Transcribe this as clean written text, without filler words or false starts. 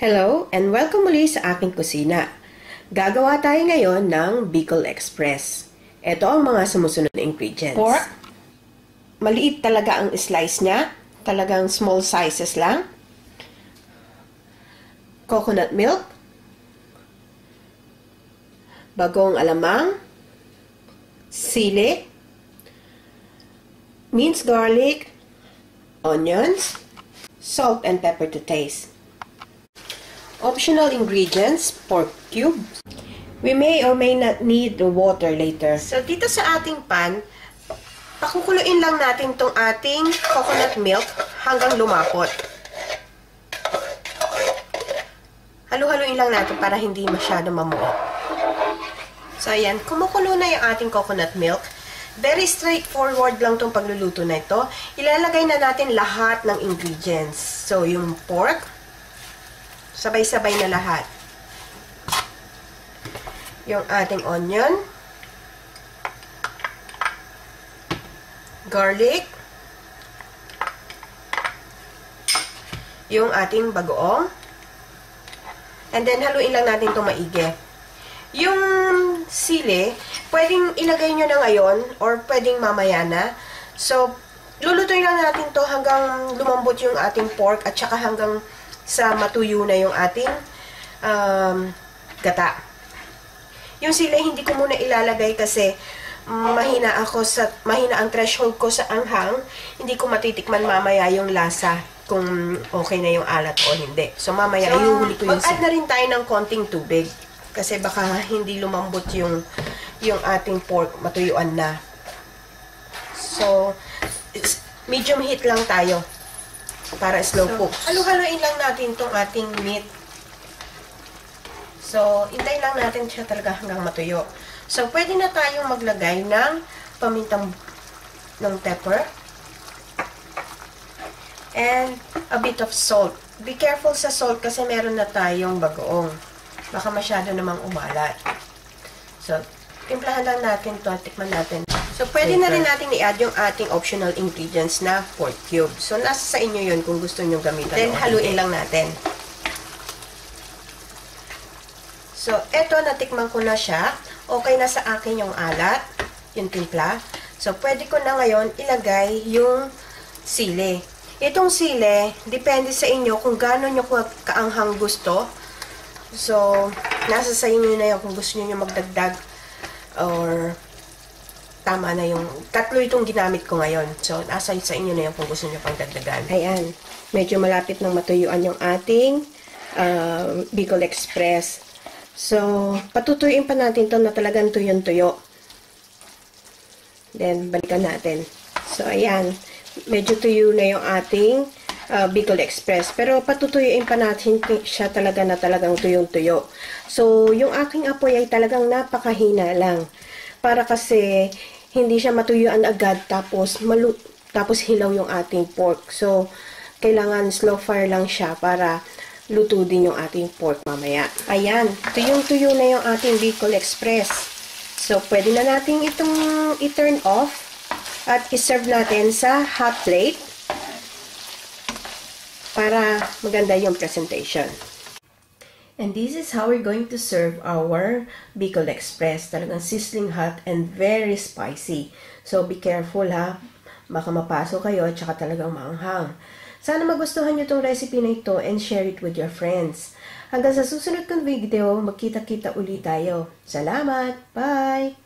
Hello and welcome muli sa aking kusina. Gagawa tayo ngayon ng Bicol Express. Ito ang mga sumusunod na ingredients. Pork. Maliit talaga ang slice niya. Talagang small sizes lang. Coconut milk. Bagong alamang. Sili. Minced garlic. Onions. Salt and pepper to taste. Optional ingredients, pork cubes. We may or may not need the water later. So, dito sa ating pan, pakukuluin lang natin tong ating coconut milk hanggang lumapot. Halu-haluin lang natin para hindi masyado mamuo. So, ayan. Kumukulo na yung ating coconut milk. Very straightforward lang tong pagluluto na ito. Ilalagay na natin lahat ng ingredients. So, yung pork, sabay-sabay na lahat. Yung ating onion, garlic, yung ating bagoong, and then haluin lang natin itong maigi. Yung sili, pwedeng ilagay nyo na ngayon or pwedeng mamaya na. So, lulutuin lang natin to hanggang lumambot yung ating pork at saka hanggang sa matuyo na yung ating gata. Yung sili hindi ko muna ilalagay kasi mahina ang threshold ko sa anghang. Hindi ko matitikman mamaya yung lasa kung okay na yung alat o hindi. So mamaya ihuhuli ko yung sili. Mag-add na rin tayo ng konting tubig kasi baka hindi lumambot yung ating pork, matuyuan na. So medium heat lang tayo para slow cook. Halu-haluin lang natin itong ating meat. So, hintayin lang natin siya talaga hanggang matuyo. So, pwede na tayong maglagay ng pamintang ng pepper. And a bit of salt. Be careful sa salt kasi meron na tayong bagoong. Baka masyado namang umalat. So, timplahan lang natin ito. Tikman natin. So, pwede na rin natin i-add yung ating optional ingredients na pork cube. So, nasa sa inyo yun kung gusto nyo gamitan. Then, haluin lang natin. So, eto, natikman ko na siya. Okay na sa akin yung alat, yung timpla. So, pwede ko na ngayon ilagay yung sili. Itong sili, depende sa inyo kung gaano nyo kaanghang gusto. So, nasa sa inyo na yun kung gusto nyo magdagdag or tama na yung tatlo itong ginamit ko ngayon. So, nasa sa inyo na yung kung gusto nyo pang dagdagan. Ayan. Medyo malapit ng matuyuan yung ating Bicol Express. So, patutuyuin pa natin ito na talagang tuyo-tuyo. Then, balikan natin. So, ayan. Medyo tuyo na yung ating Bicol Express. Pero, patutuyuin pa natin siya talaga na talagang tuyong-tuyo. So, yung aking apoy ay talagang napakahina lang. Para kasi hindi siya matuyuan agad tapos hilaw yung ating pork. So, kailangan slow fire lang siya para luto din yung ating pork mamaya. Ayan, tuyong-tuyo na yung ating Bicol Express. So, pwede na natin itong i-turn off at i-serve natin sa hot plate para maganda yung presentation. And this is how we're going to serve our Bicol Express. Talagang sizzling hot and very spicy. So, be careful ha. Baka mapasok kayo at saka talagang maanghang. Sana magustuhan nyo itong recipe na ito and share it with your friends. Hanggang sa susunod kong video, magkita-kita ulit tayo. Salamat! Bye!